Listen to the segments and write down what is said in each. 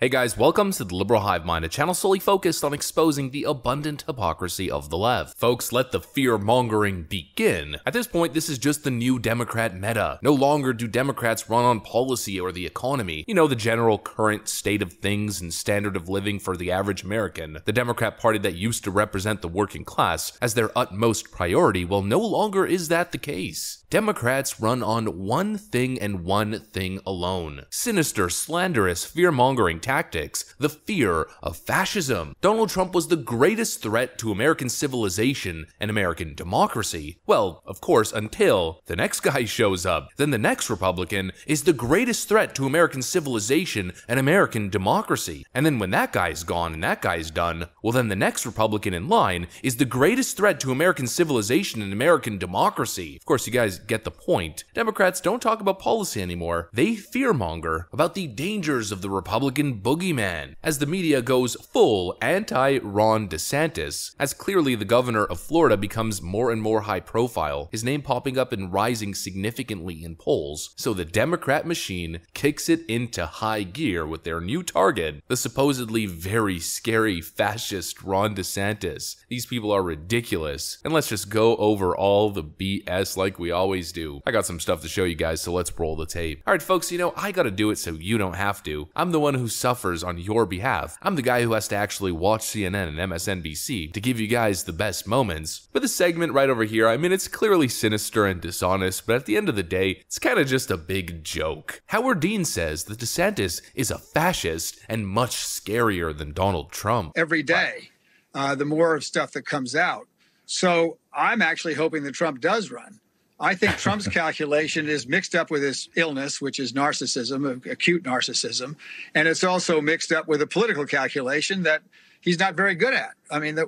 Hey guys, welcome to the Liberal Hive Mind, a channel solely focused on exposing the abundant hypocrisy of the left. Folks, let the fear-mongering begin. At this point, this is just the new Democrat meta. No longer do Democrats run on policy or the economy. You know, the general current state of things and standard of living for the average American. The Democrat Party that used to represent the working class as their utmost priority, well, no longer is that the case. Democrats run on one thing and one thing alone. Sinister, slanderous, fear-mongering tactics, the fear of fascism. Donald Trump was the greatest threat to American civilization and American democracy. Well, of course, until the next guy shows up. Then the next Republican is the greatest threat to American civilization and American democracy. And then when that guy's gone and that guy's done, well then the next Republican in line is the greatest threat to American civilization and American democracy. Of course, you guys get the point. Democrats don't talk about policy anymore. They fearmonger about the dangers of the Republican boogeyman, as the media goes full anti-Ron DeSantis, as clearly the governor of Florida becomes more and more high profile, his name popping up and rising significantly in polls. So the Democrat machine kicks it into high gear with their new target, the supposedly very scary fascist Ron DeSantis. These people are ridiculous. And let's just go over all the BS like we always do. I got some stuff to show you guys, so let's roll the tape. Alright folks, you know, I gotta do it so you don't have to. I'm the one who suffers on your behalf. I'm the guy who has to actually watch CNN and MSNBC to give you guys the best moments. But this segment right over here, I mean, it's clearly sinister and dishonest, but at the end of the day, it's kind of just a big joke. Howard Dean says that DeSantis is a fascist and much scarier than Donald Trump. Every day, the more stuff that comes out. So I'm actually hoping that Trump does run. I think Trump's calculation is mixed up with his illness, which is narcissism, acute narcissism. And it's also mixed up with a political calculation that he's not very good at. I mean, there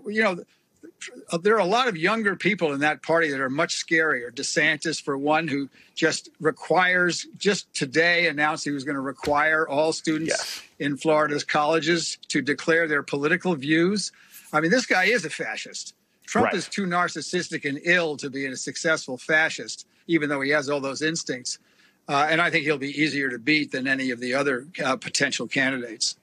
are a lot of younger people in that party that are much scarier. DeSantis, for one, who just today announced he was going to require all students in Florida's colleges to declare their political views. I mean, this guy is a fascist. Trump is too narcissistic and ill to be a successful fascist, even though he has all those instincts. And I think he'll be easier to beat than any of the other potential candidates.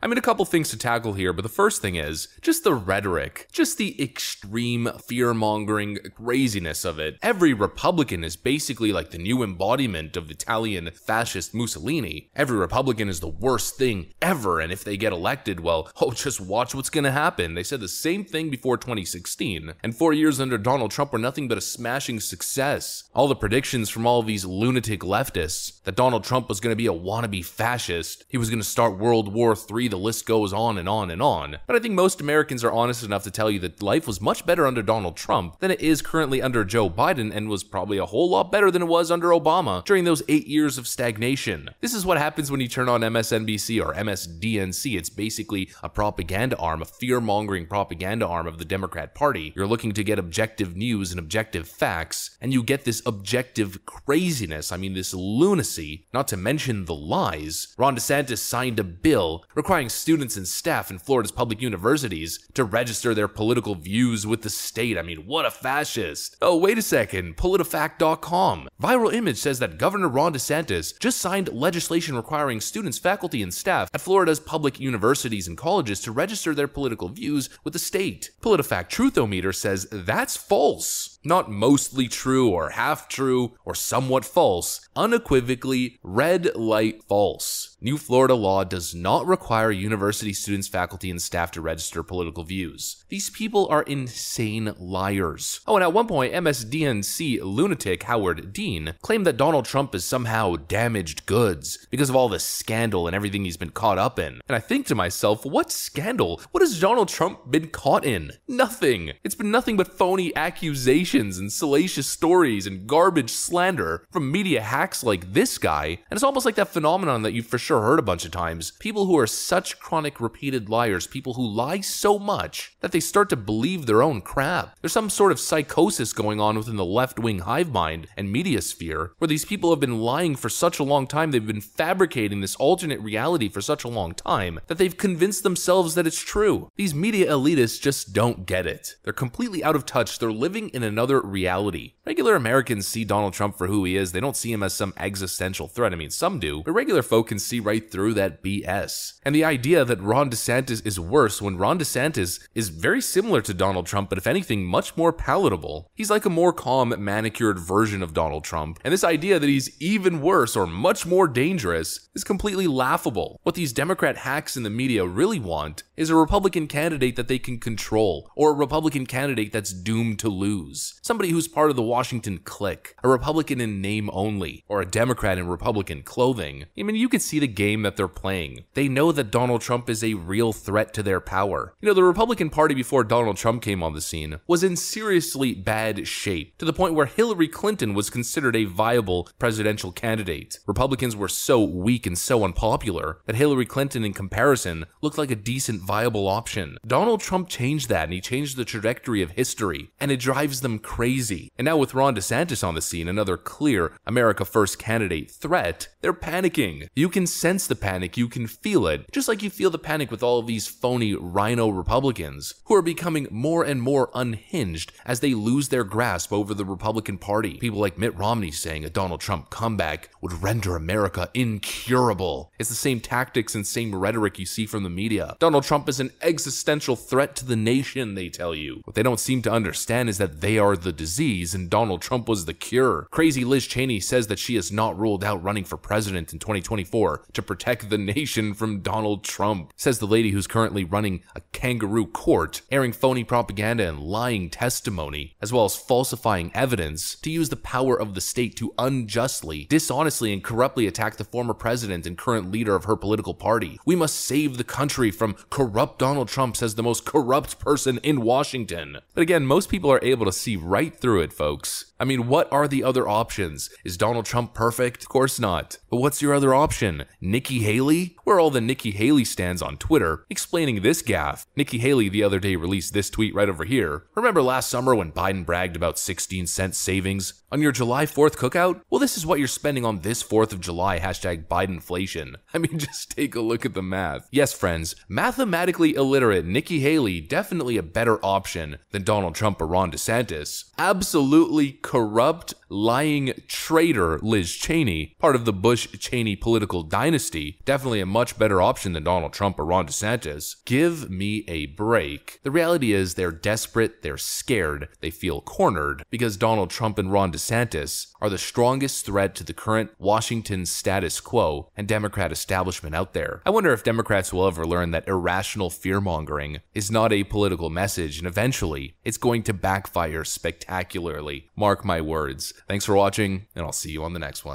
I mean, a couple things to tackle here, but the first thing is just the rhetoric, just the extreme fear-mongering craziness of it. Every Republican is basically like the new embodiment of Italian fascist Mussolini. Every Republican is the worst thing ever, and if they get elected, well, oh, just watch what's gonna happen. They said the same thing before 2016, and 4 years under Donald Trump were nothing but a smashing success. All the predictions from all of these lunatic leftists that Donald Trump was gonna be a wannabe fascist, he was gonna start World War III, the list goes on and on and on. But I think most Americans are honest enough to tell you that life was much better under Donald Trump than it is currently under Joe Biden, and was probably a whole lot better than it was under Obama during those 8 years of stagnation. This is what happens when you turn on MSNBC or MSDNC. It's basically a propaganda arm, a fear-mongering propaganda arm of the Democrat Party. You're looking to get objective news and objective facts, and you get this objective craziness. I mean, this lunacy, not to mention the lies. Ron DeSantis signed a bill requiring students and staff in Florida's public universities to register their political views with the state. I mean, what a fascist. Oh, wait a second, PolitiFact.com. Viral image says that Governor Ron DeSantis just signed legislation requiring students, faculty, and staff at Florida's public universities and colleges to register their political views with the state. PolitiFact Truthometer says that's false. Not mostly true or half true or somewhat false, unequivocally red light false. New Florida law does not require university students, faculty, and staff to register political views. These people are insane liars. Oh, and at one point, MSDNC lunatic Howard Dean claimed that Donald Trump is somehow damaged goods because of all the scandal and everything he's been caught up in. And I think to myself, what scandal? What has Donald Trump been caught in? Nothing. It's been nothing but phony accusations and salacious stories and garbage slander from media hacks like this guy. And it's almost like that phenomenon that you've for sure heard a bunch of times. People who are such chronic repeated liars, people who lie so much that they start to believe their own crap. There's some sort of psychosis going on within the left-wing hive mind and media sphere, where these people have been lying for such a long time, they've been fabricating this alternate reality for such a long time, that they've convinced themselves that it's true. These media elitists just don't get it. They're completely out of touch. They're living in another reality. Regular Americans see Donald Trump for who he is. They don't see him as some existential threat. I mean, some do, but regular folk can see see right through that BS. And the idea that Ron DeSantis is worse when Ron DeSantis is very similar to Donald Trump, but if anything, much more palatable. He's like a more calm, manicured version of Donald Trump. And this idea that he's even worse or much more dangerous is completely laughable. What these Democrat hacks in the media really want is a Republican candidate that they can control, or a Republican candidate that's doomed to lose. Somebody who's part of the Washington clique, a Republican in name only, or a Democrat in Republican clothing. I mean, you can see the game that they're playing. They know that Donald Trump is a real threat to their power. You know, the Republican Party before Donald Trump came on the scene was in seriously bad shape, to the point where Hillary Clinton was considered a viable presidential candidate. Republicans were so weak and so unpopular that Hillary Clinton, in comparison, looked like a decent, viable option. Donald Trump changed that, and he changed the trajectory of history, and it drives them crazy. And now with Ron DeSantis on the scene, another clear America First candidate threat, they're panicking. You can sense the panic, you can feel it, just like you feel the panic with all of these phony rhino Republicans who are becoming more and more unhinged as they lose their grasp over the Republican Party. People like Mitt Romney saying a Donald Trump comeback would render America incurable. It's the same tactics and same rhetoric you see from the media. Donald Trump is an existential threat to the nation, they tell you. What they don't seem to understand is that they are the disease and Donald Trump was the cure. Crazy Liz Cheney says that she has not ruled out running for president in 2024 to protect the nation from Donald Trump, says the lady who's currently running a kangaroo court, airing phony propaganda and lying testimony, as well as falsifying evidence to use the power of the state to unjustly, dishonestly, and corruptly attack the former president and current leader of her political party. We must save the country from corrupt Donald Trump, says the most corrupt person in Washington. But again, most people are able to see right through it, folks. I mean, what are the other options? Is Donald Trump perfect? Of course not. But what's your other option? Nikki Haley? Where are all the Nikki Haley stands on Twitter explaining this gaffe? Nikki Haley the other day released this tweet right over here. Remember last summer when Biden bragged about 16-cent savings on your July 4th cookout? Well, this is what you're spending on this 4th of July, hashtag Bidenflation. I mean, just take a look at the math. Yes, friends, mathematically illiterate Nikki Haley definitely a better option than Donald Trump or Ron DeSantis. Absolutely corrupt, lying traitor Liz Cheney, part of the Bush-Cheney political dynasty, definitely a much better option than Donald Trump or Ron DeSantis. Give me a break. The reality is they're desperate, they're scared, they feel cornered, because Donald Trump and Ron DeSantis are the strongest threat to the current Washington status quo and Democrat establishment out there. I wonder if Democrats will ever learn that irrational fear-mongering is not a political message, and eventually it's going to backfire spectacularly. Mark my words. Thanks for watching, and I'll see you on the next one.